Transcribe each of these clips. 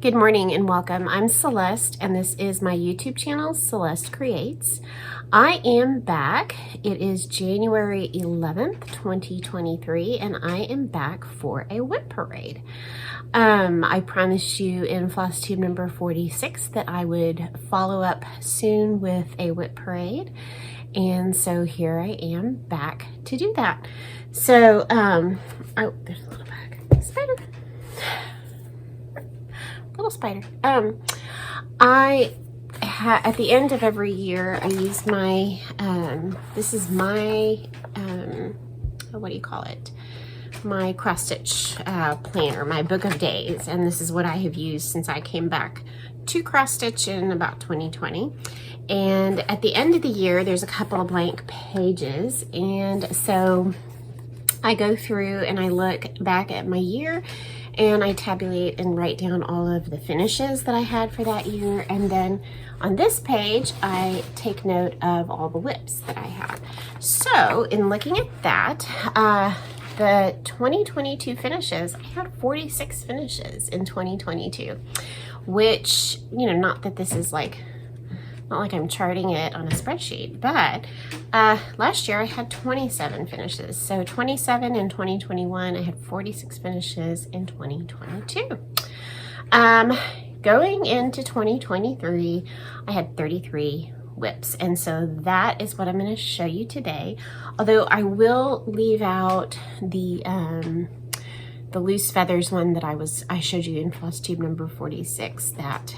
Good morning and welcome. I'm Celeste and this is my YouTube channel, Celeste Creates. I am back. It is January 11th, 2023 and I am back for a WIP Parade. I promised you in FlossTube number 46 that I would follow up soon with a WIP Parade. And so here I am back to do that. So, oh, there's a little bug. Spider. Little spider. At the end of every year, I use my, this is my, what do you call it? My cross stitch planner, my book of days. And this is what I have used since I came back to cross stitch in about 2020. And at the end of the year, there's a couple of blank pages. And so I go through and I look back at my year and I tabulate and write down all of the finishes that I had for that year. And then on this page, I take note of all the WIPs that I had. So in looking at that, the 2022 finishes, I had 46 finishes in 2022, which, you know, not that this is like, not like I'm charting it on a spreadsheet, but last year I had 27 finishes. So 27 in 2021, I had 46 finishes in 2022. Going into 2023, I had 33 WIPs. And so that is what I'm going to show you today. Although I will leave out the loose feathers one that I showed you in FlossTube number 46 that,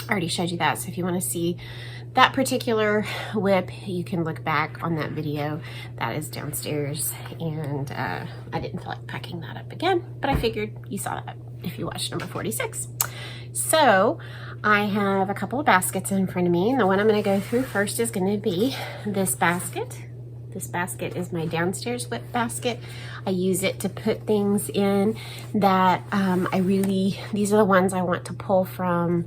I already showed you that, so if you want to see that particular WIP, you can look back on that video. That is downstairs, and I didn't feel like packing that up again, but I figured you saw that if you watched number 46. So I have a couple of baskets in front of me, and the one I'm going to go through first is going to be this basket. This basket is my downstairs WIP basket. I use it to put things in that these are the ones I want to pull from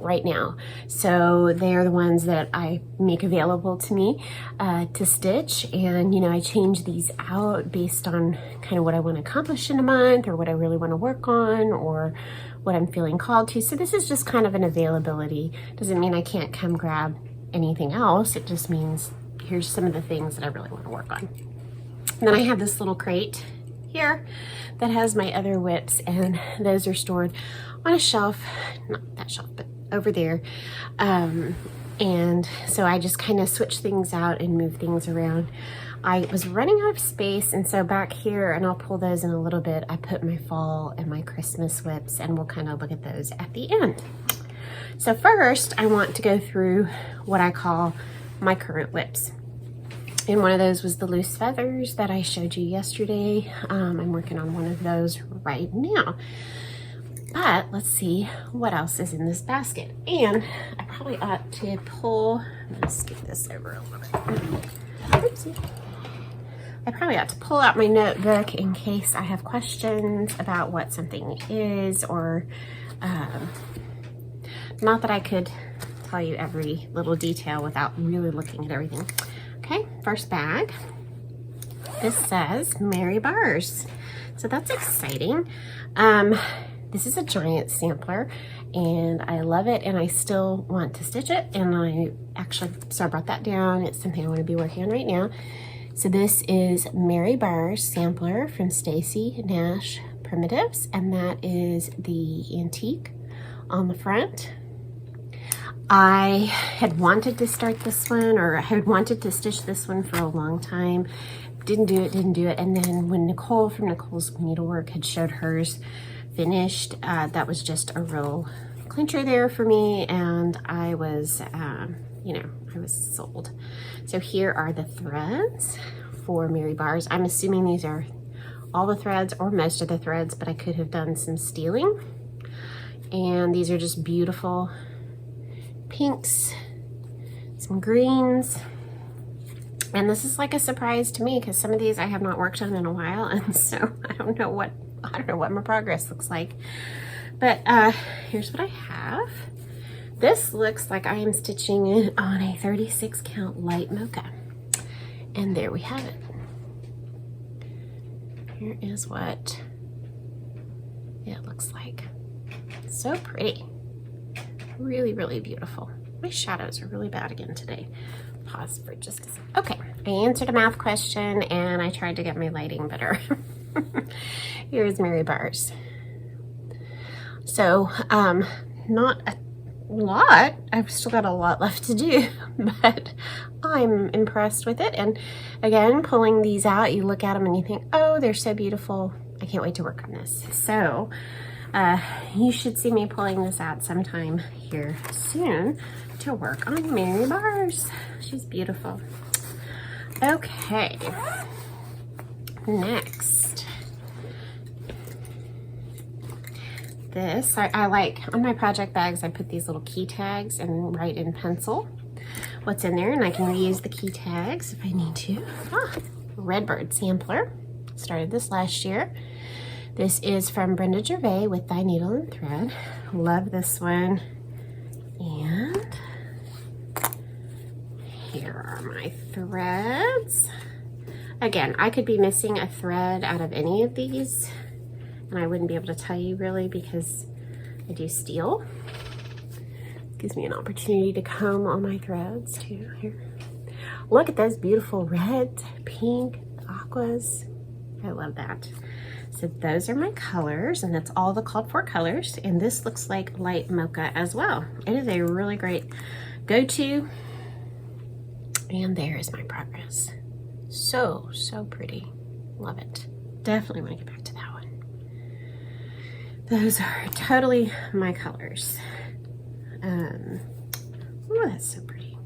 right now. So they are the ones that I make available to me to stitch, and you know, I change these out based on kind of what I want to accomplish in a month or what I really want to work on or what I'm feeling called to. So this is just kind of an availability. Doesn't mean I can't come grab anything else. It just means here's some of the things that I really want to work on. And then I have this little crate here that has my other WIPs, and those are stored on a shelf, not that shelf, but over there. And so I just kind of switch things out and move things around. I was running out of space, and so back here, and I'll pull those in a little bit, I put my fall and my Christmas WIPs, and we'll kind of look at those at the end. So first, I want to go through what I call my current WIPs. And one of those was the loose feathers that I showed you yesterday. I'm working on one of those right now. But let's see what else is in this basket. And I probably ought to pull, I'm gonna skip this over a little bit. Oopsie. I probably ought to pull out my notebook in case I have questions about what something is, or not that I could tell you every little detail without really looking at everything. Okay, first bag. This says Mary Bars. So that's exciting. This is a giant sampler and I love it, and I still want to stitch it, and so I brought that down. It's something I want to be working on right now. So this is Mary Bars sampler from Stacy Nash Primitives, and that is the antique on the front. I had wanted to start this one, or I had wanted to stitch this one for a long time. Didn't do it. And then when Nicole from Nicole's Needlework had showed hers finished, that was just a real clincher there for me, and I was, you know, I was sold. So here are the threads for Mary Bars. I'm assuming these are all the threads or most of the threads, but I could have done some stealing. And these are just beautiful pinks, some greens. And this is like a surprise to me because some of these I have not worked on in a while, and so I don't know what my progress looks like. But here's what I have. This looks like I am stitching it on a 36 count light mocha. And there we have it. Here is what it looks like. So pretty. Really, really beautiful. My shadows are really bad again today. Pause for just a second. Okay, I answered a math question and I tried to get my lighting better. Here's Mary Bars. So, not a lot. I've still got a lot left to do, but I'm impressed with it. And again, pulling these out, you look at them and you think, oh, they're so beautiful. I can't wait to work on this. So, you should see me pulling this out sometime here soon to work on Mary Bars. She's beautiful. Okay, next. This, I like, on my project bags, I put these little key tags and write in pencil what's in there, and I can reuse the key tags if I need to. Redbird sampler. Started this last year. This is from Brenda Gervais with Thy Needle and Thread. Love this one. And here are my threads. Again, I could be missing a thread out of any of these, and I wouldn't be able to tell you really because I do steal. Gives me an opportunity to comb all my threads too. Here. Look at those beautiful reds, pink, aquas. I love that. So those are my colors, and that's all the called for colors. And this looks like light mocha as well. It is a really great go-to. And there is my progress. So, so pretty. Love it. Definitely want to get back to that one. Those are totally my colors. Oh, that's so pretty.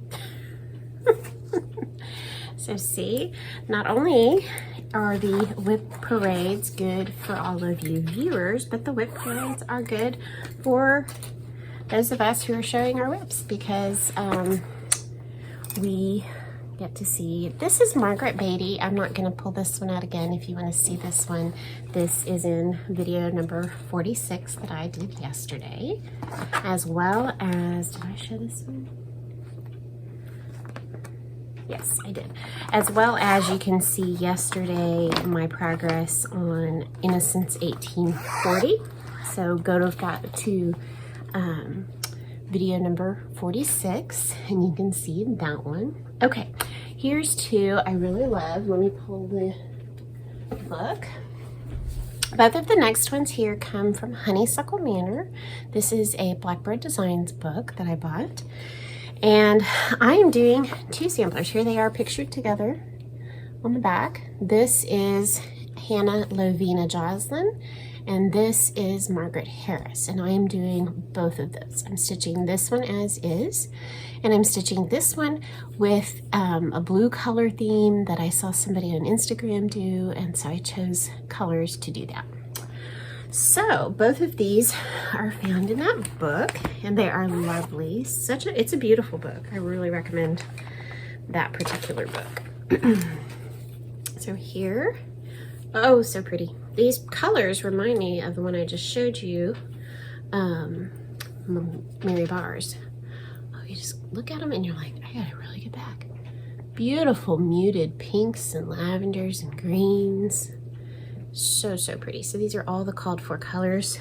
So see, not only are the WIP Parades good for all of you viewers, but the WIP Parades are good for those of us who are showing our WIPs, because we get to see. This is Margaret Beatty. I'm not going to pull this one out again if you want to see this one. This is in video number 46 that I did yesterday, as well as, did I show this one? Yes, I did. As well as you can see yesterday my progress on Innocence 1840. So go to video number 46 and you can see that one. Okay, here's two I really love. Let me pull the book. Both of the next ones here come from Honeysuckle Manor. This is a Blackbird Designs book that I bought. And I am doing two samplers. Here they are pictured together on the back. This is Hannah Lovina Joslin, and this is Margaret Harris. And I am doing both of those. I'm stitching this one as is, and I'm stitching this one with a blue color theme that I saw somebody on Instagram do, and so I chose colors to do that. So both of these are found in that book, and they are lovely. It's a beautiful book. I really recommend that particular book. So here, oh, so pretty. These colors remind me of the one I just showed you, Mary Bars. Oh, you just look at them and you're like, I gotta really get back. Beautiful muted pinks and lavenders and greens. So, so pretty. So these are all the called for colors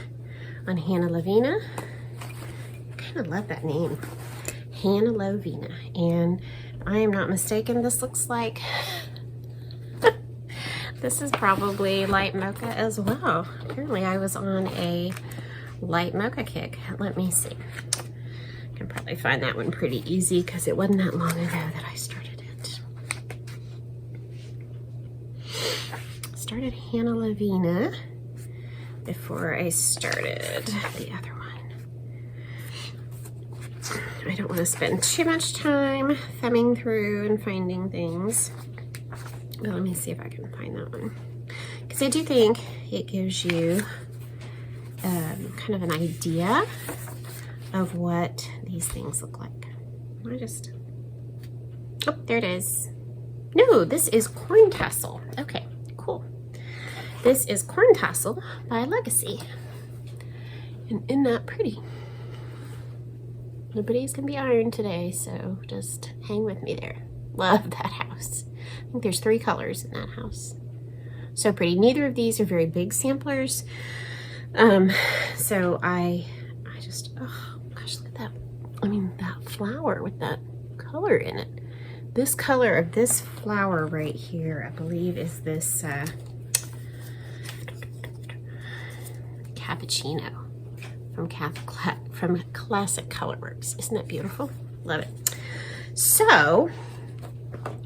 on Hannah Lovina. I kind of love that name, Hannah Lovina. And I am not mistaken, this looks like, this is probably light mocha as well. Apparently I was on a light mocha kick. Let me see. I can probably find that one pretty easy because it wasn't that long ago that I started it. Started Hannah Lovina before I started the other one. I don't want to spend too much time thumbing through and finding things. But let me see if I can find that one. Because I do think it gives you kind of an idea of what these things look like. Oh, there it is. No, this is Corn Tassel. Okay, cool. This is Corn Tassel by Legacy. And isn't that pretty? Nobody's gonna be ironed today, so just hang with me there. Love that house. I think there's 3 colors in that house. So pretty. Neither of these are very big samplers. So I just, oh gosh, look at that. I mean, that flower with that color in it. This color of this flower right here, I believe is this cappuccino from Classic Colorworks. Isn't that beautiful? Love it. So,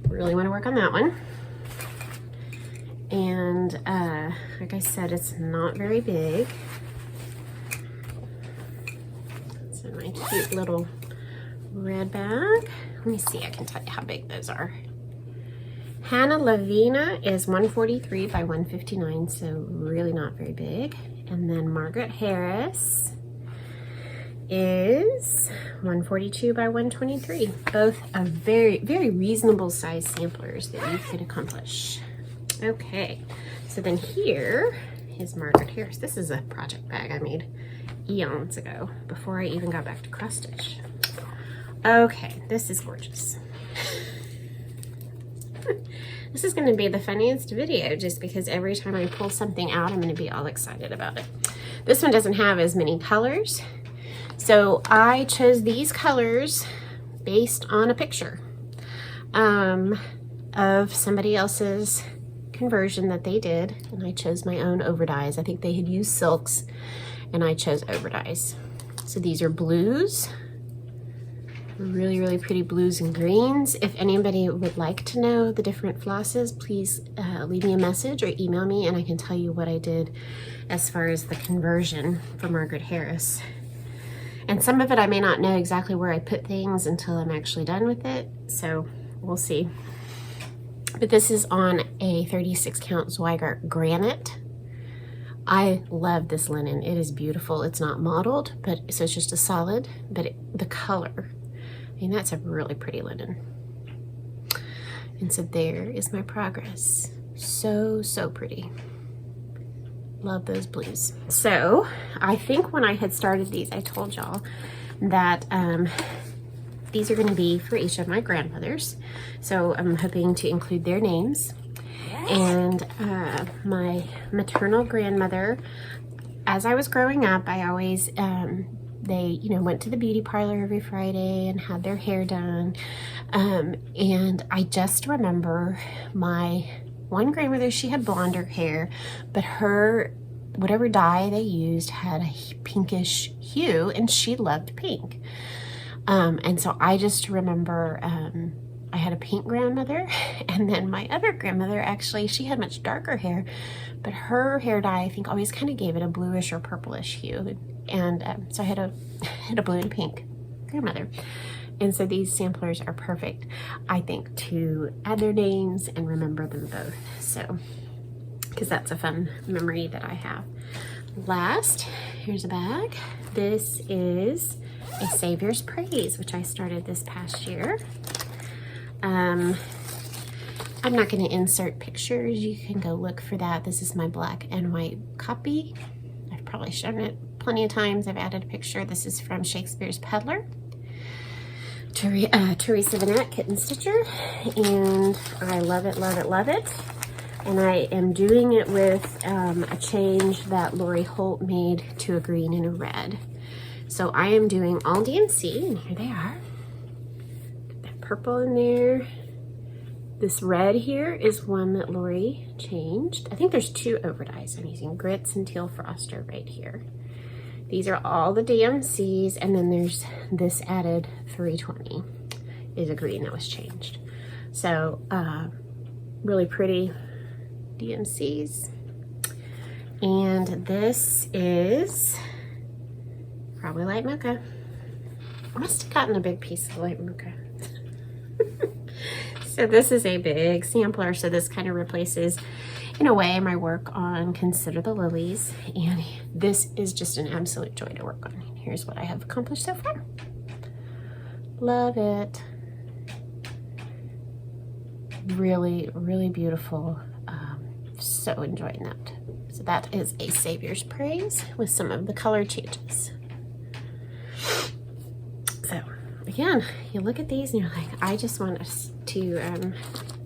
really want to work on that one. And like I said, it's not very big. It's in my cute little red bag. Let me see, I can tell you how big those are. Hannah Lavina is 143 by 159, so really not very big. And then Margaret Harris is 142 by 123. Both are very, very reasonable size samplers that you could accomplish. Okay, so then here is Margaret Harris. This is a project bag I made eons ago, before I even got back to cross stitch. Okay, this is gorgeous. This is gonna be the funniest video just because every time I pull something out, I'm gonna be all excited about it. This one doesn't have as many colors. So I chose these colors based on a picture of somebody else's conversion that they did, and I chose my own overdyes. I think they had used silks and I chose overdyes. So these are blues, really, really pretty blues and greens. If anybody would like to know the different flosses, please leave me a message or email me and I can tell you what I did as far as the conversion for Margaret Harris. And some of it I may not know exactly where I put things until I'm actually done with it, so we'll see. But this is on a 36 count Zweigart granite. I love this linen. It is beautiful. It's not mottled, but so it's just a solid, but the color, I mean, that's a really pretty linen. And so there is my progress. So, so pretty. Love those blues. So I think when I had started these, I told y'all that these are going to be for each of my grandmothers. So I'm hoping to include their names. And my maternal grandmother, as I was growing up, I always, they, went to the beauty parlor every Friday and had their hair done. And I just remember my one grandmother, she had blonder hair, but her, whatever dye they used had a pinkish hue, and she loved pink. And so I just remember I had a pink grandmother, and then my other grandmother, actually, she had much darker hair, but her hair dye, I think, always kind of gave it a bluish or purplish hue. And so I had a blue and pink grandmother. And so these samplers are perfect, I think, to add their names and remember them both. So, because that's a fun memory that I have. Last, here's a bag. This is a Savior's Praise, which I started this past year. I'm not going to insert pictures. You can go look for that. This is my black and white copy. I've probably shown it plenty of times. I've added a picture. This is from Shakespeare's Peddler. Teresa Vanette Kitten Stitcher, and I love it, love it, love it. And I am doing it with a change that Lori Holt made to a green and a red. So I am doing all DMC, and here they are. Got that purple in there. This red here is one that Lori changed. I think there's two overdyes. I'm using Grits and Teal Froster right here. These are all the DMCs, and then there's this added 320 is a green that was changed. So really pretty DMCs. And this is probably light mocha. I must have gotten a big piece of light mocha. So this is a big sampler, so this kind of replaces, in a way, my work on Consider the Lilies, and this is just an absolute joy to work on. Here's what I have accomplished so far. Love it. Really, really beautiful. So enjoying that. So that is a Savior's Praise with some of the color changes. So again, you look at these and you're like, I just want us to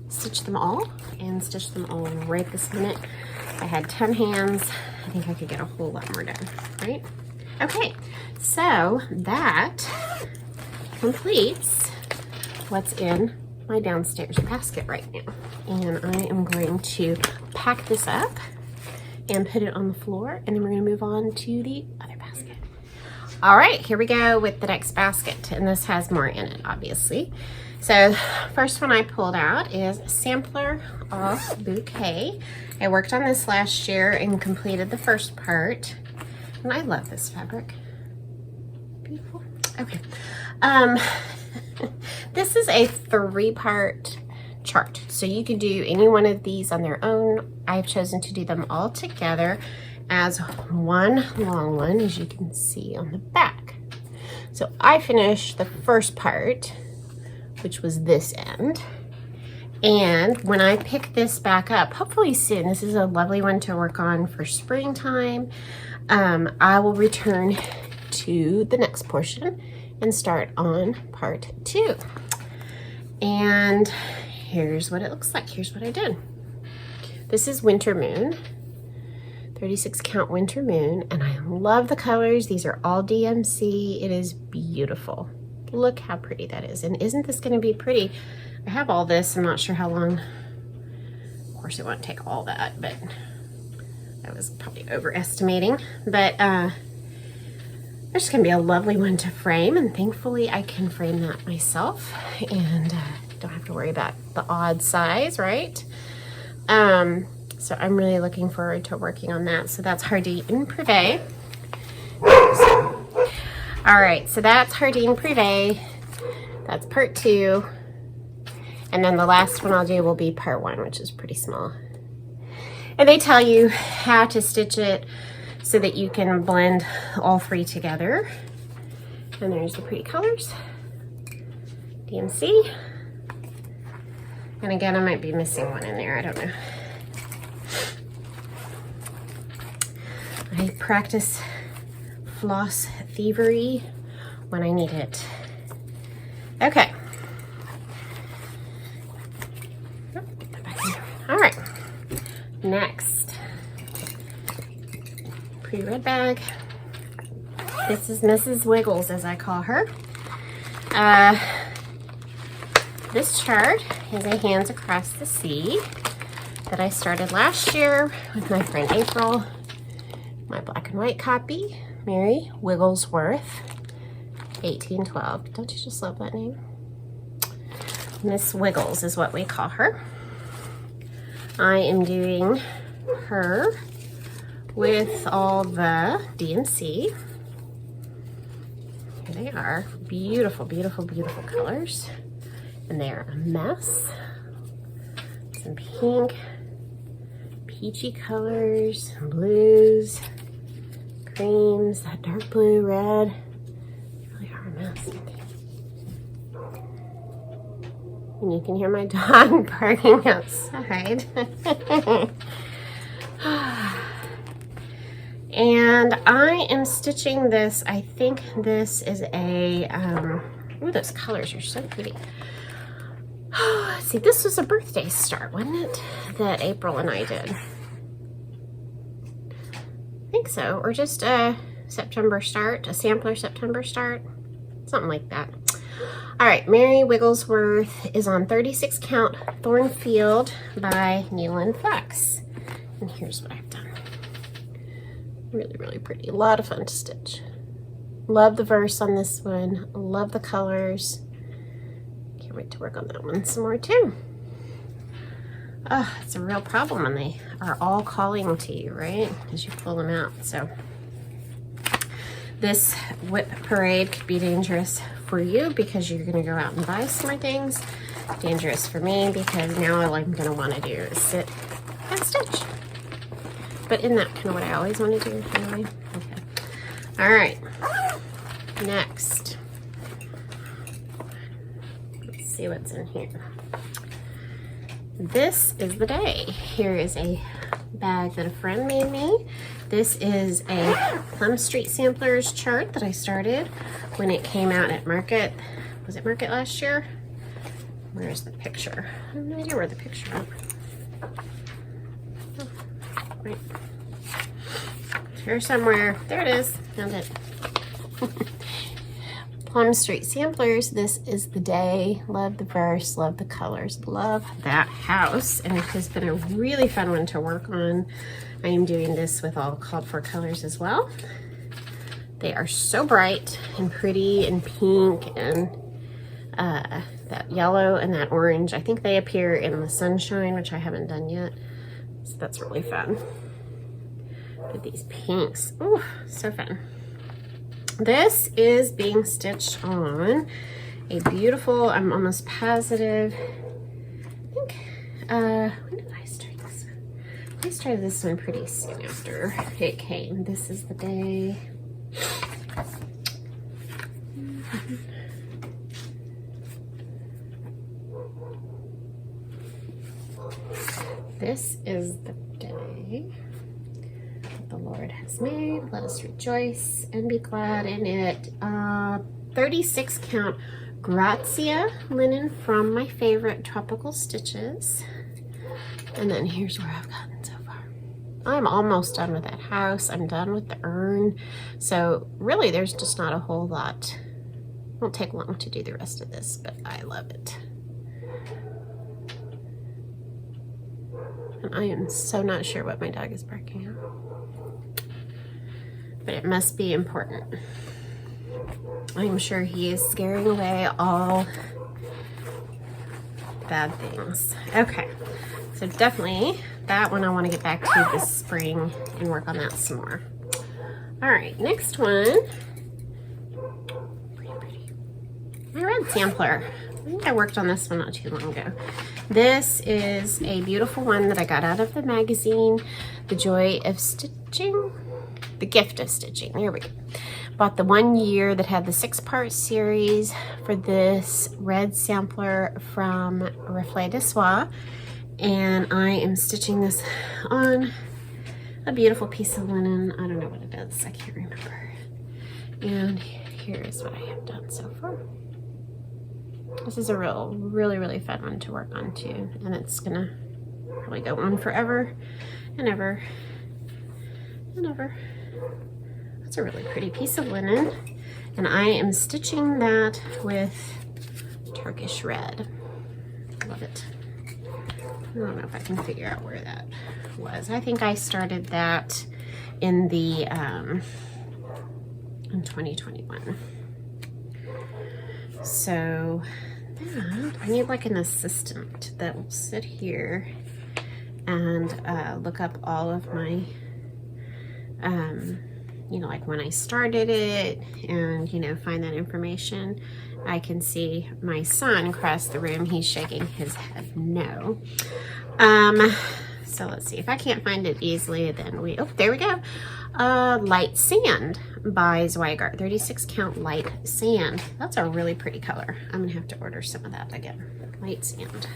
stitch them all and stitch them all right this minute. I had 10 hands I think I could get a whole lot more done, right? Okay, so that completes what's in my downstairs basket right now. And I am going to pack this up and put it on the floor, and then we're gonna move on to the other basket. All right, here we go with the next basket, and this has more in it, obviously. So first one I pulled out is Sampler Off Bouquet. I worked on this last year and completed the first part, and I love this fabric. Beautiful. Okay. This is a 3-part chart, so you can do any one of these on their own. I've chosen to do them all together as one long one, as you can see on the back. So I finished the first part, which was this end. And when I pick this back up, hopefully soon, this is a lovely one to work on for springtime, I will return to the next portion and start on part 2. And here's what it looks like. Here's what I did. This is Winter Moon, 36 count Winter Moon, and I love the colors. These are all DMC. It is beautiful. Look how pretty that is. And isn't this going to be pretty? I have all this. I'm not sure how long. Of course, it won't take all that, but I was probably overestimating. But there's going to be a lovely one to frame, and thankfully I can frame that myself and don't have to worry about the odd size, right? So I'm really looking forward to working on that. So that's Jardin Privé. All right, so that's Jardin Privé. That's part 2. And then the last one I'll do will be part 1, which is pretty small. And they tell you how to stitch it so that you can blend all 3 together. And there's the pretty colors. DMC. And again, I might be missing one in there, I don't know. I practice floss thievery when I need it. Okay. All right. Next. Pretty red bag. This is Mrs. Wiggles, as I call her. This chart is a Hands Across the Sea that I started last year with my friend April. My black and white copy, Mary Wigglesworth, 1812. Don't you just love that name? Miss Wiggles is what we call her. I am doing her with all the DMC. Here they are. Beautiful, beautiful, beautiful colors. And they are a mess. Some pink, peachy colors, blues, creams, that dark blue, red. They really are a mess. And you can hear my dog barking outside. And I am stitching this. I think this is a, ooh, those colors are so pretty. See, this was a birthday start, wasn't it? That April and I did. I think so, or just a September start, a sampler September start, something like that. All right, Mary Wigglesworth is on 36 count Thornfield by Needle and Flex. And here's what I've done. Really, really pretty. A lot of fun to stitch. Love the verse on this one. Love the colors. Can't wait to work on that one some more too. Oh, it's a real problem when they are all calling to you, right? As you pull them out. So this WIP Parade could be dangerous for you because you're going to go out and buy some more things. Dangerous for me because now all I'm going to want to do is sit and stitch. But isn't that kind of what I always want to do anyway? Okay. All right. Next. Let's see what's in here. This is the day. Here is a bag that a friend made me. This is a Plum Street Samplers chart that I started when it came out at Market. Was it Market last year? Where's the picture? I have no idea where the picture is. Oh, right. here somewhere. There it is. Found it. Plum Street Samplers. This is the day. Love the verse. Love the colors. Love that house. And it has been a really fun one to work on. I am doing this with all called for colors as well. They are so bright and pretty and pink and that yellow and that orange. I think they appear in the sunshine, which I haven't done yet. So that's really fun. With these pinks. Ooh, so fun. This is being stitched on a beautiful, I'm almost positive, I think, when did I start this one? I started this one pretty soon after it came. This is the day. This is the day that the Lord has made. Let us rejoice and be glad in it. 36 count Grazia linen from my favorite Tropical Stitches. And then here's where I've gotten so far. I'm almost done with that house. I'm done with the urn. So really there's just not a whole lot. It won't take long to do the rest of this, but I love it. And I am so not sure what my dog is barking at. But it must be important. I'm sure he is scaring away all bad things. Okay, so definitely that one I want to get back to this spring and work on that some more. All right, next one. Pretty. My red sampler. I think I worked on this one not too long ago. This is a beautiful one that I got out of the magazine, The Joy of Stitching, The Gift of Stitching. There we go. Bought the 1 year that had the 6-part series for this red sampler from Reflet de Soie. And I am stitching this on a beautiful piece of linen. I don't know what it is. I can't remember. And here is what I have done so far. This is a really fun one to work on too. And it's gonna probably go on forever and ever and ever. It's a really pretty piece of linen. And I am stitching that with Turkish red. Love it. I don't know if I can figure out where that was. I think I started that in the in 2021. So that, I need like an assistant that will sit here and look up all of my you know, like when I started it and, you know, find that information. I can see my son across the room. He's shaking his head no. So let's see. If I can't find it easily, then oh, there we go. Light Sand by Zweigart. 36 count light sand. That's a really pretty color. I'm gonna have to order some of that again. Light sand.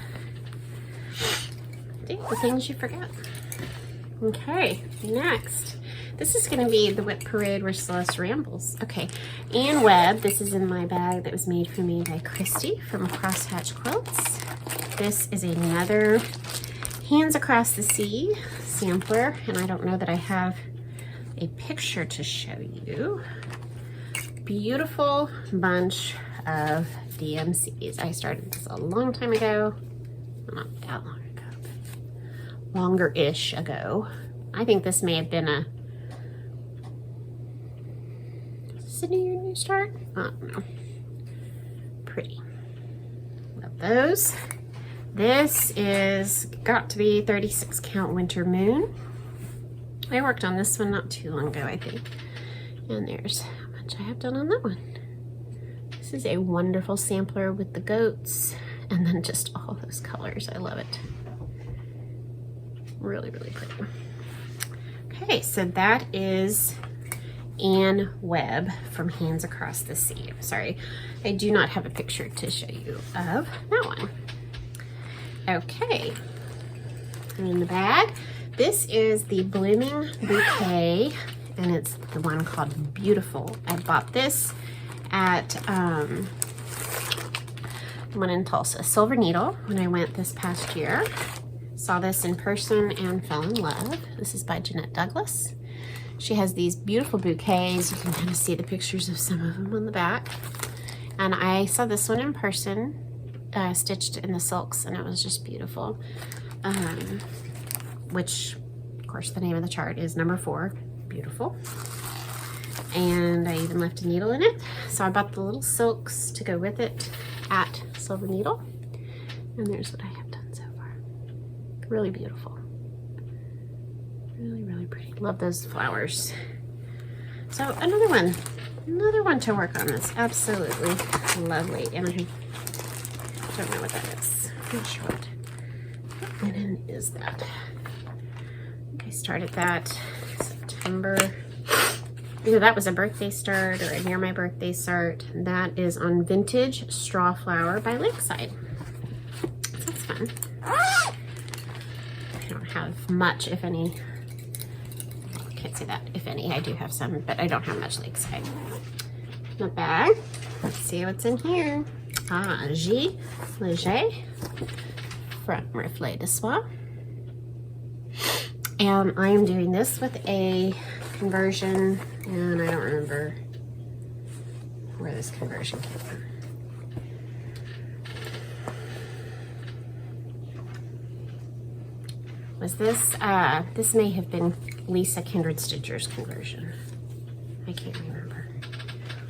See, the things you forget. Okay, next. This is going to be the WIP Parade where Celeste rambles. Okay, and web. This is in my bag that was made for me by Christy from Crosshatch Quilts. This is another Hands Across the Sea sampler, and I don't know that I have a picture to show you. Beautiful bunch of DMCs. I started this a long time ago. Well, not that long ago, but longer-ish ago. I think this may have been a New Start? I don't know. Pretty. Love those. This is got to be 36 count Winter Moon. I worked on this one not too long ago, I think. And there's how much I have done on that one. This is a wonderful sampler with the goats and then just all those colors. I love it. Really pretty. Okay, so that is Anne Webb from Hands Across the Sea. Sorry, I do not have a picture to show you of that one. Okay, and in the bag, this is the Blooming Bouquet, and it's the one called Beautiful. I bought this at one in Tulsa, Silver Needle, when I went this past year. Saw this in person and fell in love. This is by Jeanette Douglas. She has these beautiful bouquets. You can kind of see the pictures of some of them on the back. And I saw this one in person, stitched in the silks, and it was just beautiful. Which, of course, the name of the chart is number 4. Beautiful. And I even left a needle in it. So I bought the little silks to go with it at Silver Needle. And there's what I have done so far. Really beautiful. Really, really pretty. Love those flowers. So another one to work on that's absolutely lovely. And I don't know what that is. I'm not sure what linen is that. I think I started that September. Either that was a birthday start or a near my birthday start. That is on Vintage Straw Flower by Lakeside. So that's fun. I don't have much, if any. I can't say that, if any. I do have some, but I don't have much Lakeside. The bag. Let's see what's in here. G Leger from Reflet de Soie. And I am doing this with a conversion, and I don't remember where this conversion came from. Was this, this may have been Lisa Kindred Stitcher's conversion. I can't remember.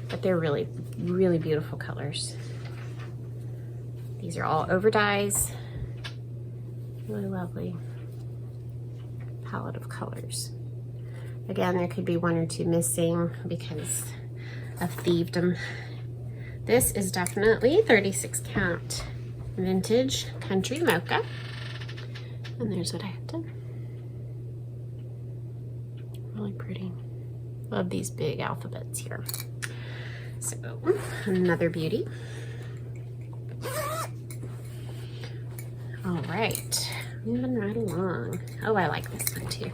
But they're really, really beautiful colors. These are all over dyes. Really lovely palette of colors. Again, there could be 1 or 2 missing because of thievedom. This is definitely 36 count vintage country mocha. And there's what I have done. Really pretty. Love these big alphabets here. So, another beauty. All right, moving right along. Oh, I like this one too.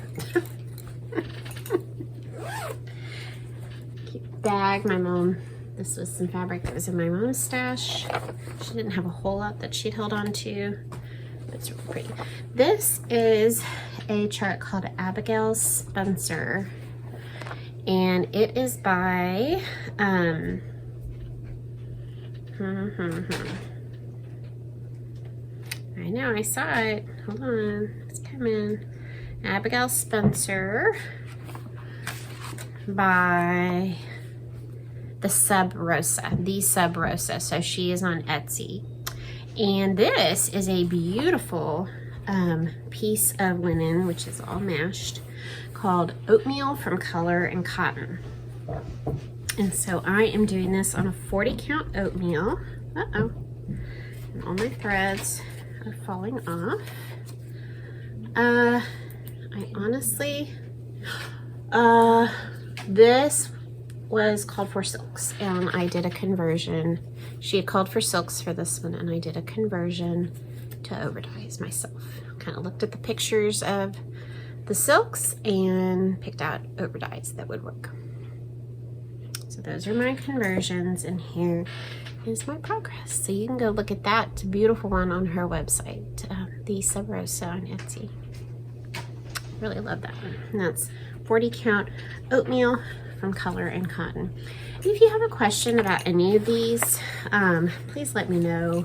Cute bag. My mom, this was some fabric that was in my mom's stash. She didn't have a whole lot that she'd held on to. It's really pretty. This is a chart called Abigail Spencer, and it is by I know, I saw it. Hold on, it's coming. Abigail Spencer by the Sub Rosa. So she is on Etsy. And this is a beautiful piece of linen, which is all mashed, called Oatmeal from Color and Cotton. And so I am doing this on a 40 count oatmeal. Uh-oh. And all my threads are falling off. I honestly, this was called for silks, and I did a conversion. She had called for silks for this one, and I did a conversion to overdyes myself. Kind of looked at the pictures of the silks and picked out overdyes that would work. So those are my conversions, and here is my progress. So you can go look at that beautiful one on her website, the Sub Rosa on Etsy. Really love that one. And that's 40 count oatmeal from Color and Cotton. And if you have a question about any of these, please let me know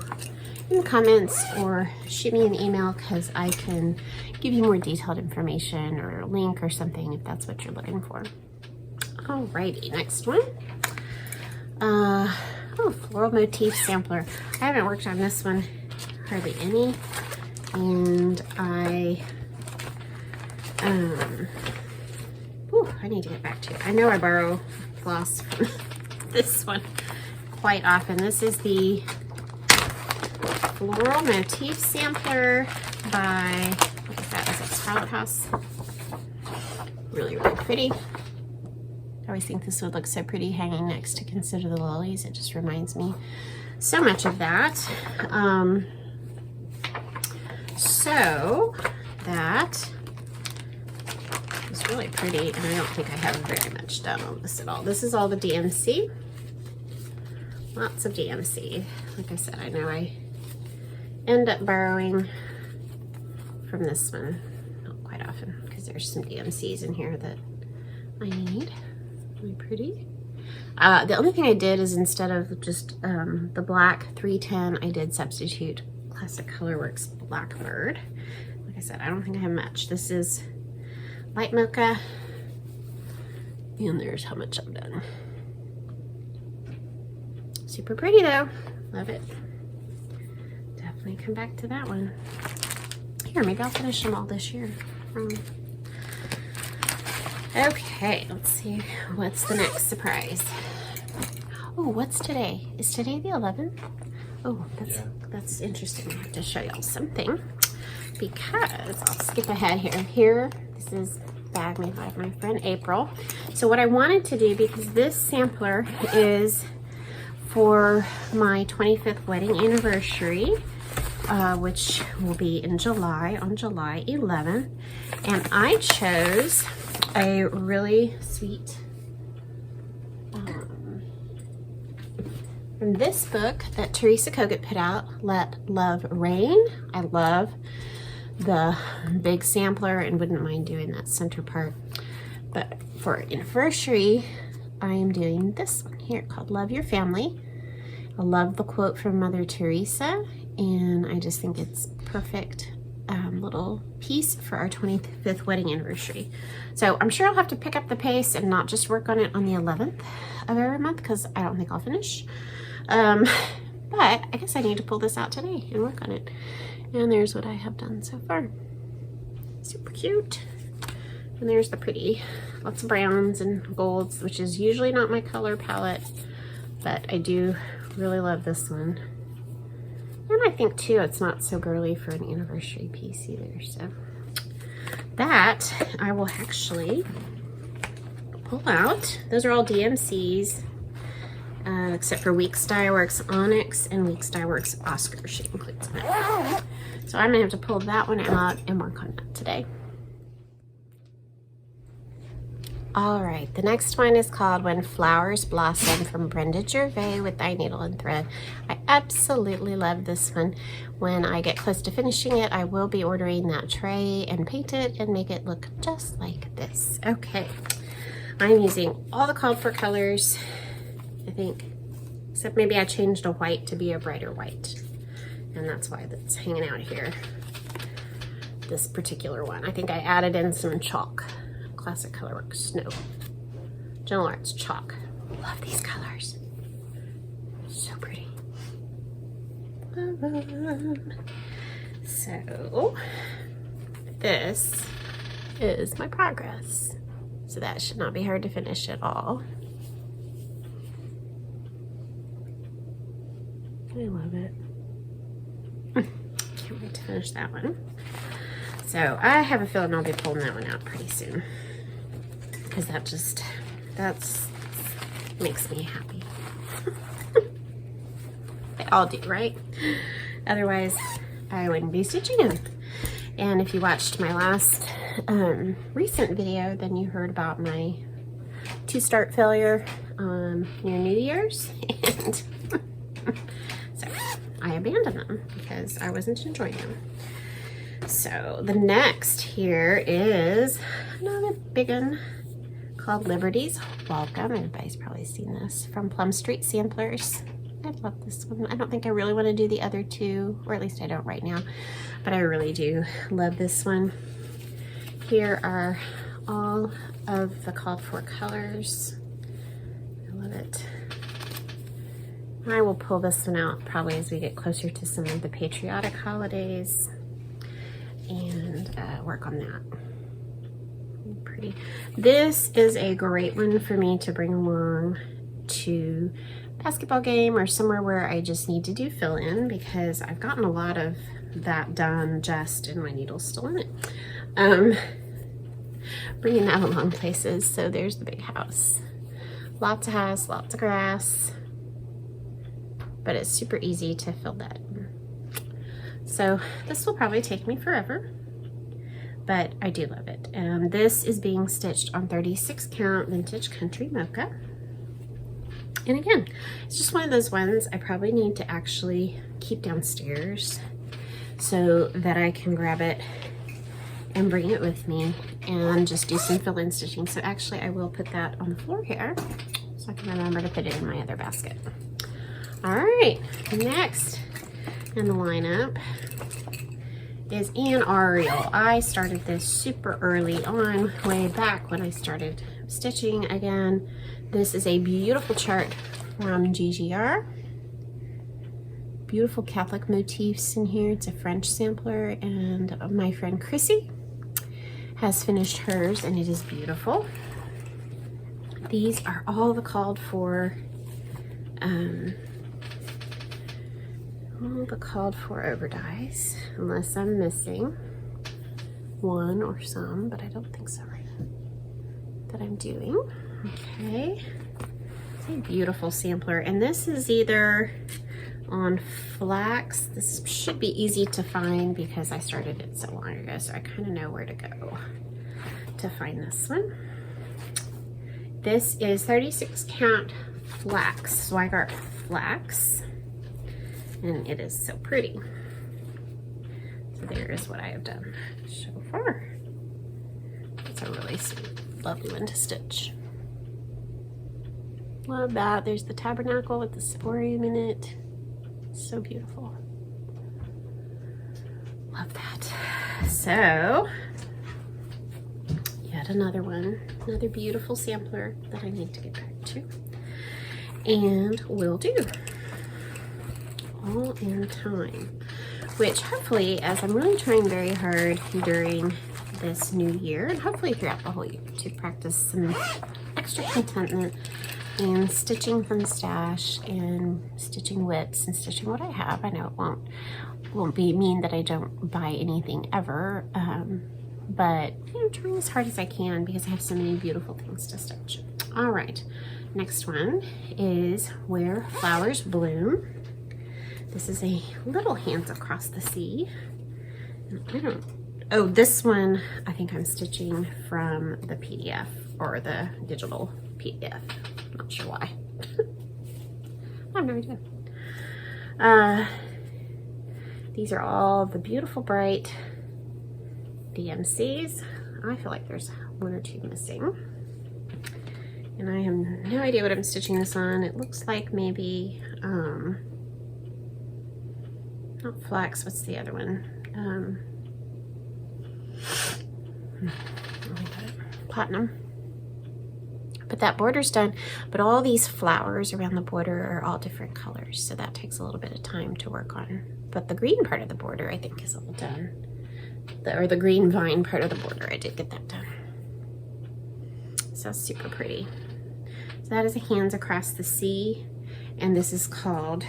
in the comments or shoot me an email, because I can give you more detailed information or a link or something if that's what you're looking for. Alrighty, next one. Oh, floral motif sampler. I haven't worked on this one hardly any, and I need to get back to it. I know I borrow floss from this one quite often. This is the floral motif sampler by, what is that? Is it Scarlet House? Really, really pretty. I always think this would look so pretty hanging next to Consider the Lilies. It just reminds me so much of that. So that is really pretty, and I don't think I have very much done on this at all. This is all the DMC. Lots of DMC. Like I said, I know I end up borrowing from this one, not quite often, because there's some DMCs in here that I need. Really pretty. The only thing I did is instead of just the black 310, I did substitute Classic Colorworks Blackbird. Like I said, I don't think I have much. This is light mocha, and there's how much I've done. Super pretty though. Love it. Definitely come back to that one. Here, maybe I'll finish them all this year. Okay, let's see. What's the next surprise? Oh, what's today? Is today the 11th? Oh, that's interesting. I have to show y'all something because I'll skip ahead here. Here, this is bag made by my friend April. So what I wanted to do, because this sampler is for my 25th wedding anniversary, which will be in July, on July 11th, and I chose a really sweet from this book that Teresa Kogut put out, Let Love Reign. I love the big sampler and wouldn't mind doing that center part. But for anniversary, I am doing this one here called Love Your Family. I love the quote from Mother Teresa, and I just think it's perfect little piece for our 25th wedding anniversary. So I'm sure I'll have to pick up the pace and not just work on it on the 11th of every month, because I don't think I'll finish. But I guess I need to pull this out today and work on it. And there's what I have done so far. Super cute. And there's the pretty, lots of browns and golds, which is usually not my color palette, but I do really love this one. And I think too, it's not so girly for an anniversary piece either. So that I will actually pull out. Those are all DMCs, except for Weeks Dye Works Onyx and Weeks Dye Works Oscar. She includes that. So I'm gonna have to pull that one out and work on that today. All right, the next one is called When Flowers Blossom from Brenda Gervais with Dye Needle and Thread. I absolutely love this one. When I get close to finishing it, I will be ordering that tray and paint it and make it look just like this. Okay, I'm using all the called for colors, I think, except maybe I changed a white to be a brighter white, and that's why that's hanging out here. This particular one, I think I added in some chalk. Classic Colorworks Snow. Gentle Arts Chalk. Love these colors. So pretty. So this is my progress. So that should not be hard to finish at all. I love it. Can't wait to finish that one. So I have a feeling I'll be pulling that one out pretty soon, because that's makes me happy. They all do, right? Otherwise I wouldn't be stitching them. And if you watched my last recent video, then you heard about my 2-start failure on New Year's, and so I abandoned them because I wasn't enjoying them. So the next here is another big one called Liberty's Welcome. Everybody's probably seen this, from Plum Street Samplers. I love this one. I don't think I really want to do the other two, or at least I don't right now, but I really do love this one. Here are all of the called for colors. I love it. I will pull this one out probably as we get closer to some of the patriotic holidays and work on that. Pretty. This is a great one for me to bring along to a basketball game or somewhere where I just need to do fill in, because I've gotten a lot of that done just and my needle's still in it. Bringing that along places. So there's the big house. Lots of house, lots of grass, but it's super easy to fill that in. So this will probably take me forever, but I do love it. And this is being stitched on 36 count vintage country mocha. And again, it's just one of those ones I probably need to actually keep downstairs so that I can grab it and bring it with me and just do some fill-in stitching. So actually I will put that on the floor here so I can remember to put it in my other basket. All right, next in the lineup is an Ariel. I started this super early on, way back when I started stitching again. This is a beautiful chart from GGR. Beautiful Catholic motifs in here. It's a French sampler, and my friend Chrissy has finished hers, and it is beautiful. These are all the called for overdyes, unless I'm missing one or some, but I don't think so that I'm doing. Okay, it's a beautiful sampler, and this is either on flax. This should be easy to find because I started it so long ago, so I kind of know where to go to find this one. This is 36 count flax, Zweigart flax, and it is so pretty. So there is what I have done so far. It's a really sweet, lovely one to stitch. Love that. There's the tabernacle with the ciborium in it. So beautiful. Love that. So, yet another one, another beautiful sampler that I need to get back to. And will do. All in time. Which hopefully, as I'm really trying very hard during this new year, and hopefully throughout the whole year, to practice some extra contentment and stitching from stash and stitching WIPs and stitching what I have. I know it won't mean that I don't buy anything ever, but you know, trying as hard as I can because I have so many beautiful things to stitch. All right, next one is Where Flowers Bloom. This is a little Hands Across the Sea. Oh, this one I think I'm stitching from the PDF or the digital PDF. Not sure why. I have no idea. These are all the beautiful bright DMCs. I feel like there's one or two missing. And I have no idea what I'm stitching this on. It looks like maybe, not flax, what's the other one? Platinum. But that border's done, but all these flowers around the border are all different colors, so that takes a little bit of time to work on. But the green part of the border I think is all done. Or the green vine part of the border, I did get that done. So super pretty. So that is a Hands Across the Sea, and this is called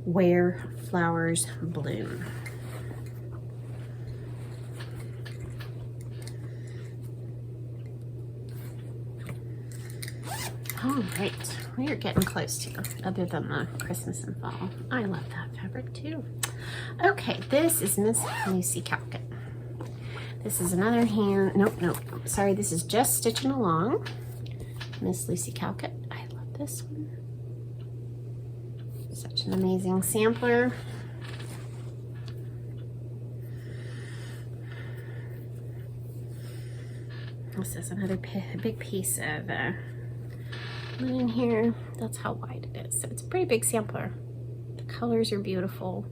Where Flowers Bloom. All right, we are getting close to, other than the Christmas and fall. I love that fabric too. Okay, this is Miss Lucy Calcutt. This is another sorry, this is Just Stitching Along. Miss Lucy Calcutt, I love this one. Such an amazing sampler. This is another big piece of linen here. That's how wide it is. So it's a pretty big sampler. The colors are beautiful.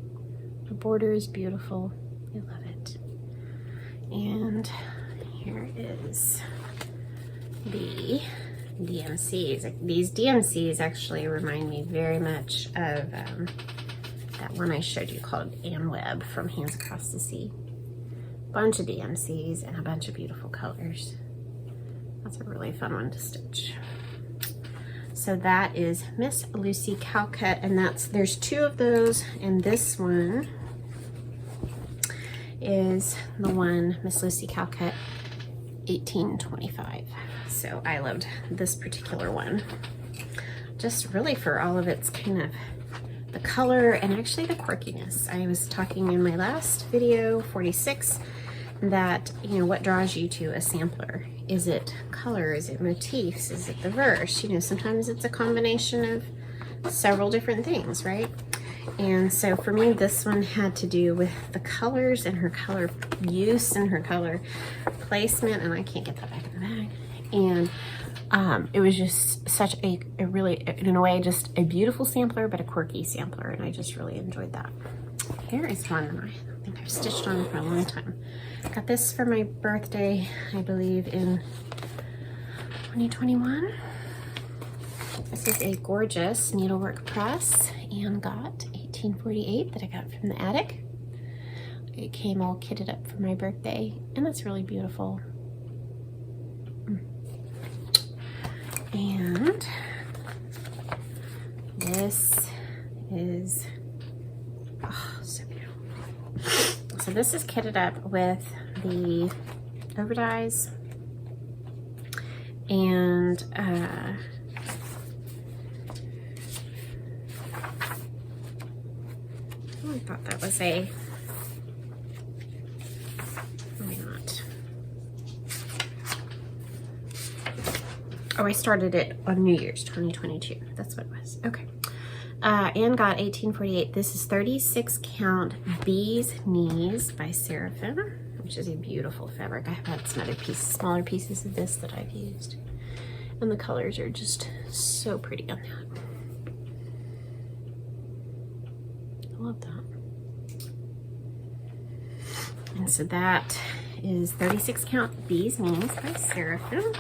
The border is beautiful. I love it. And here is the DMCs. These DMCs actually remind me very much of that one I showed you called Ann Webb from Hands Across the Sea. Bunch of DMCs and a bunch of beautiful colors. That's a really fun one to stitch. So that is Miss Lucy Calcutt, and there's two of those, and this one is the one Miss Lucy Calcutt 1825. So I loved this particular one, just really for all of its kind of the color and actually the quirkiness. I was talking in my last video, 46, that, you know, what draws you to a sampler? Is it color? Is it motifs? Is it the verse? You know, sometimes it's a combination of several different things, right? And so for me, this one had to do with the colors and her color use and her color placement, and I can't get that back in the bag. And it was just such a really, in a way, just a beautiful sampler, but a quirky sampler, and I just really enjoyed that. Here is one that I think I've stitched on for a long time. Got this for my birthday, I believe, in 2021. This is a gorgeous needlework press, and got 1848 that I got from the attic. It came all kitted up for my birthday, and that's really beautiful. And this is, oh, so beautiful. So this is kitted up with the overdyes, and I thought that was a, maybe not. Oh, I started it on New Year's 2022. That's what it was. Okay. And got 1848. This is 36 count Bee's Knees by Seraphim, which is a beautiful fabric. I have had some other pieces, smaller pieces of this that I've used. And the colors are just so pretty on that. I love that. And so that is 36 count Bee's Knees by Seraphim.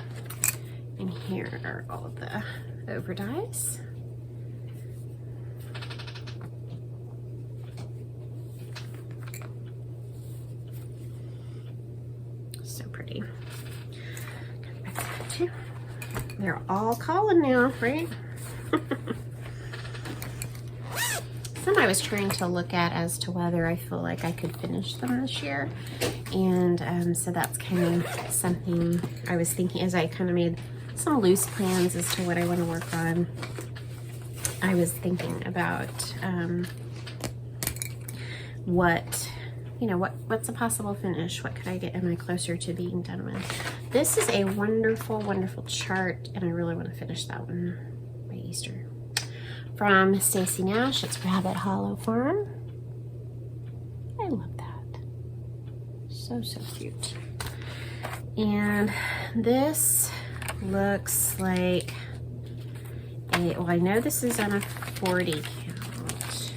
And here are all of the overdyes. So pretty. Back to that too. They're all calling now, right? Some I was trying to look at as to whether I feel like I could finish them this year. And so that's kind of something I was thinking as I kind of made some loose plans as to what I want to work on. I was thinking about what's a possible finish? What could I get? Am I closer to being done with? This is a wonderful, wonderful chart, and I really want to finish that one by Easter. From Stacy Nash, it's Rabbit Hollow Farm. I love that. So, so cute. And this looks like well, I know this is on a 40 count.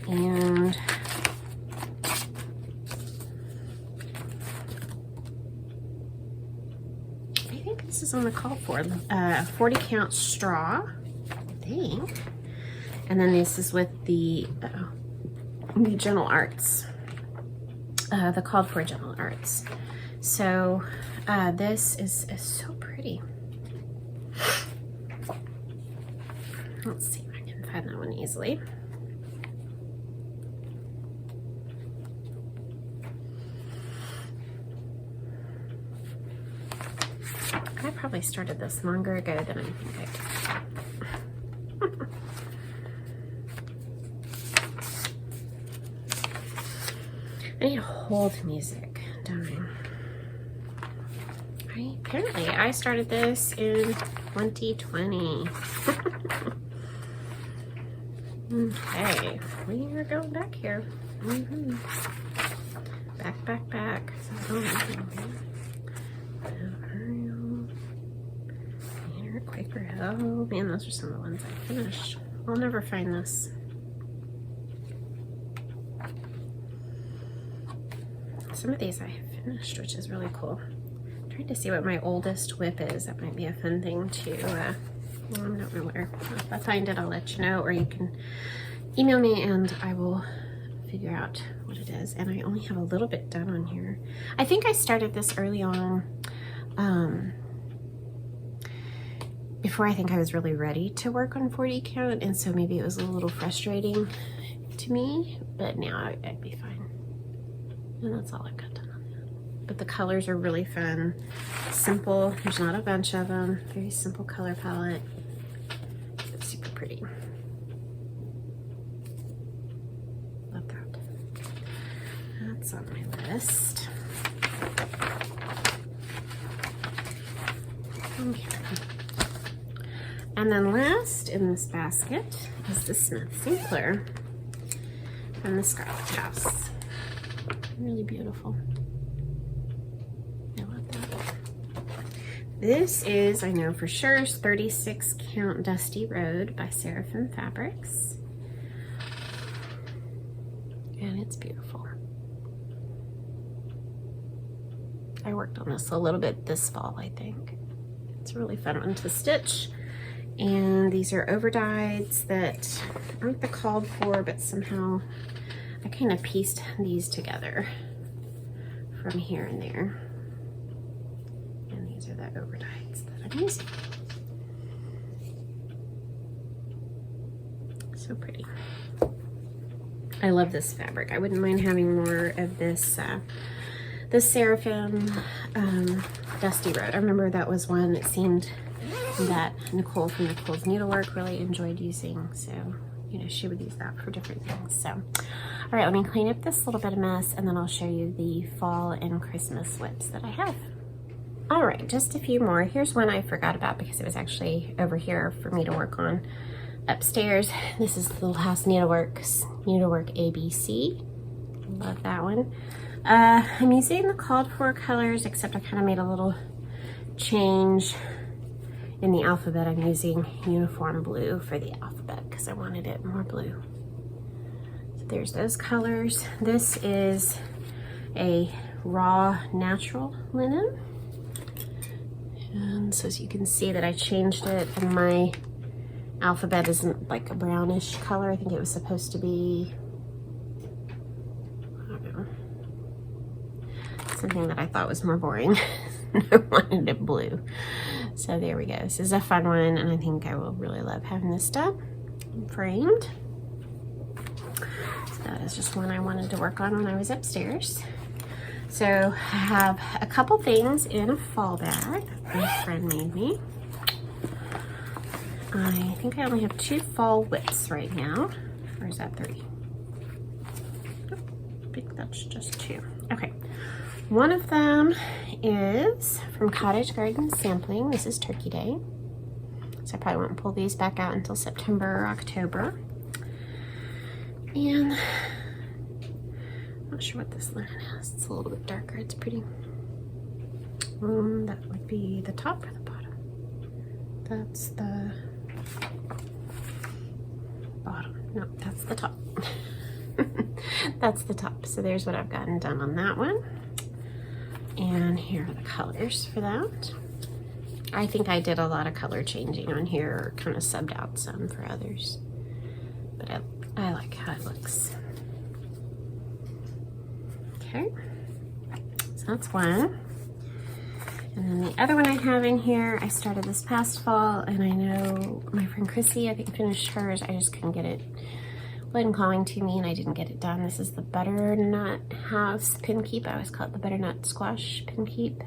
And I think this is on the call for 40 count straw, I think. And then this is with the Gentle Arts, the called for Gentle Arts. So this is so pretty. Let's see if I can find that one easily. I probably started this longer ago than I think I did. I need hold music, don't I? Apparently, I started this in 2020. Okay, we are going back here. Back. Here, Quaker Hill. Man, those are some of the ones I finished. I'll never find this. Some of these I have finished, which is really cool. I'm trying to see what my oldest WIP is. That might be a fun thing to, I don't know where. If I find it, I'll let you know, or you can email me and I will figure out what it is. And I only have a little bit done on here. I think I started this early on, before I think I was really ready to work on 40 count, and so maybe it was a little frustrating to me, but now I'd be fine. And that's all I've got done on that. But the colors are really fun. Simple, there's not a bunch of them. Very simple color palette. It's super pretty. Love that. That's on my list. Okay. And then last in this basket is the Smith Sampler from the Scarlet House. Really beautiful. I love that. This is, I know for sure, is 36 Count Dusty Road by Seraphim Fabrics. And it's beautiful. I worked on this a little bit this fall, I think. It's a really fun one to stitch. And these are overdyes that aren't the called for, but somehow I kind of pieced these together from here and there. And these are the overdyes that I'm using. So pretty. I love this fabric. I wouldn't mind having more of this the Seraphim Dusty Road. I remember that was one it seemed that Nicole from Nicole's Needlework really enjoyed using. So, you know, she would use that for different things. So, all right, let me clean up this little bit of mess and then I'll show you the fall and Christmas WIPs that I have. All right, just a few more. Here's one I forgot about because it was actually over here for me to work on upstairs. This is the House Needleworks Needlework ABC. Love that one. I'm using the called for colors, except I kind of made a little change in the alphabet. I'm using uniform blue for the alphabet because I wanted it more blue. So there's those colors. This is a raw natural linen. And so as you can see that I changed it, and my alphabet isn't like a brownish color. I think it was supposed to be, I don't know, something that I thought was more boring. I wanted it blue. So there we go. This is a fun one, and I think I will really love having this done and framed. So that is just one I wanted to work on when I was upstairs. So I have a couple things in a fall bag my friend made me. I think I only have 2 fall WIPs right now. Or is that 3? I think that's just 2. Okay. One of them is from Cottage Garden Sampling. This is Turkey Day. So I probably won't pull these back out until September or October. And I'm not sure what this linen is. It's a little bit darker. It's pretty. That would be the top or the bottom. That's the bottom. No, that's the top. That's the top. So there's what I've gotten done on that one. And here are the colors for that. I think I did a lot of color changing on here, or kind of subbed out some for others. But I like how it looks. Okay, so that's one. And then the other one I have in here, I started this past fall, and I know my friend Chrissy, I think, finished hers. I just couldn't get it. Wasn't calling to me, and I didn't get it done. This is the Butternut House Pin Keep. I always call it the Butternut Squash Pin Keep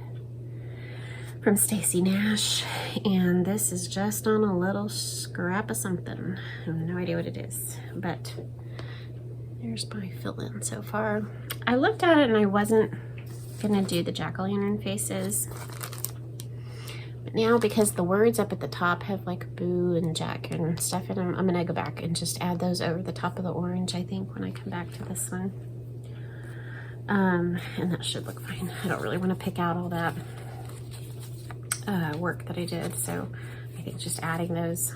from Stacy Nash. And this is just on a little scrap of something. I have no idea what it is, but there's my fill-in so far. I looked at it and I wasn't gonna do the jack-o'-lantern faces. But now, because the words up at the top have like boo and jack and stuff in them, I'm gonna go back and just add those over the top of the orange, I think, when I come back to this one. And that should look fine. I don't really want to pick out all that work that I did, so I think just adding those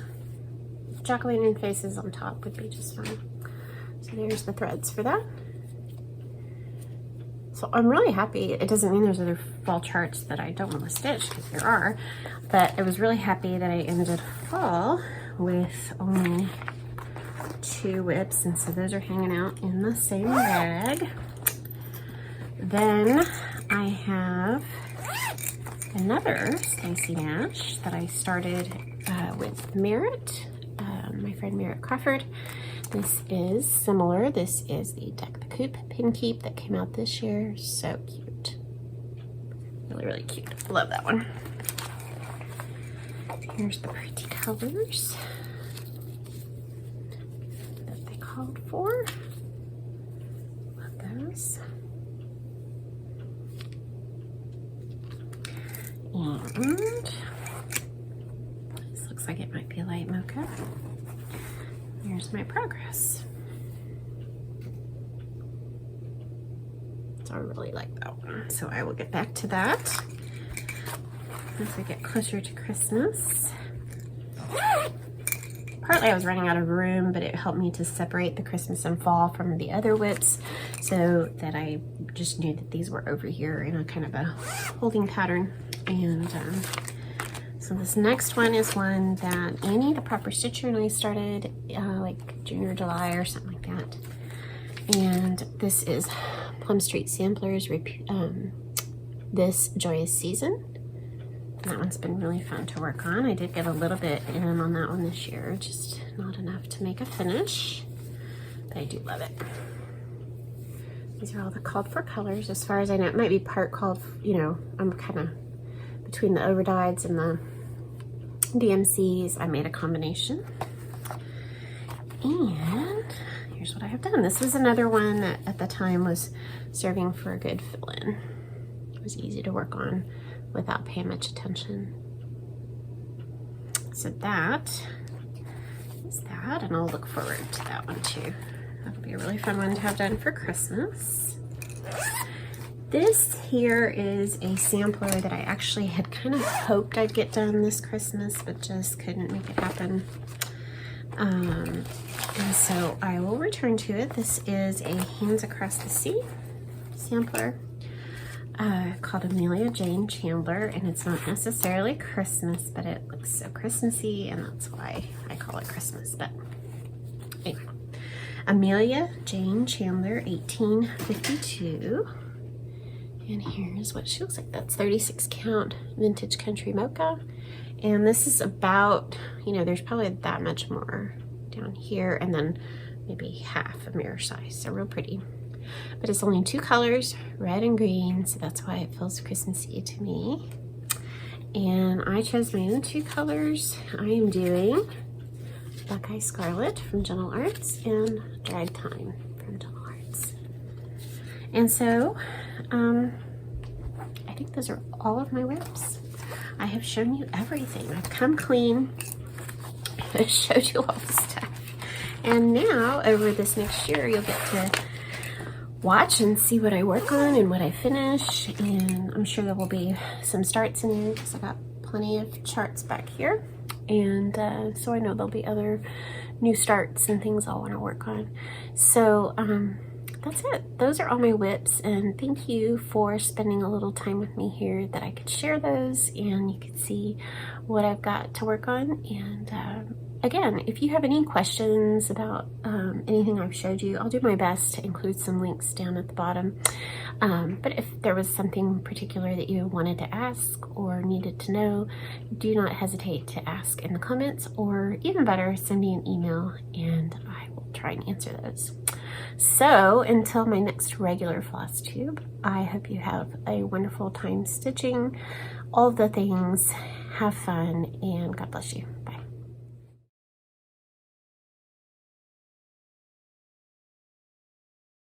jack-o'-lantern faces on top would be just fine. So there's the threads for that. So I'm really happy. It doesn't mean there's other fall charts that I don't want to stitch, because there are, but I was really happy that I ended fall with only 2 WIPs, and so those are hanging out in the same bag. Then I have another Stacy Nash that I started with Merritt, my friend Merritt Crawford. This is similar. This is the Deck the Coop Pin Keep that came out this year. So cute. Really, really cute. Love that one. Here's the pretty colors that they called for. Love those. And this looks looks like it might be light mocha. Here's my progress. So I really like that one. So I will get back to that as I get closer to Christmas. Partly I was running out of room, but it helped me to separate the Christmas and fall from the other WIPs so that I just knew that these were over here in a kind of a holding pattern. And so this next one is one that Annie, the Proper Stitcher, and I started like June or July or something like that. And this is Plum Street Samplers, This Joyous Season. That one's been really fun to work on. I did get a little bit in on that one this year, just not enough to make a finish, but I do love it. These are all the called for colors. As far as I know, it might be part called, you know, I'm kind of between the overdyes and the DMCs. I made a combination. And here's what I have done. This was another one that at the time was serving for a good fill-in. It was easy to work on without paying much attention. So that is that, and I'll look forward to that one too. That'll be a really fun one to have done for Christmas. This here is a sampler that I actually had kind of hoped I'd get done this Christmas, but just couldn't make it happen. And so I will return to it. This is a Hands Across the Sea sampler. Called Amelia Jane Chandler, and it's not necessarily Christmas, but it looks so Christmassy, and that's why I call it Christmas. But anyway, Amelia Jane Chandler, 1852, and here's what she looks like. That's 36 count vintage country mocha, and this is about, you know, there's probably that much more down here, and then maybe half a mirror size, so real pretty. But it's only 2 colors, red and green, so that's why it feels Christmassy to me. And I chose my own 2 colors. I am doing Buckeye Scarlet from Gentle Arts and Dried Thyme from Gentle Arts. And so, I think those are all of my WIPs. I have shown you everything. I've come clean. I showed you all the stuff. And now, over this next year, you'll get to watch and see what I work on and what I finish, and I'm sure there will be some starts in there because I got plenty of charts back here, and so I know there'll be other new starts and things I'll want to work on. So that's it. Those are all my WIPs, and thank you for spending a little time with me here that I could share those and you could see what I've got to work on. And again, if you have any questions about anything I've showed you, I'll do my best to include some links down at the bottom. But if there was something particular that you wanted to ask or needed to know, do not hesitate to ask in the comments, or even better, send me an email and I will try and answer those. So until my next regular FlossTube, I hope you have a wonderful time stitching all of the things. Have fun, and God bless you. Bye.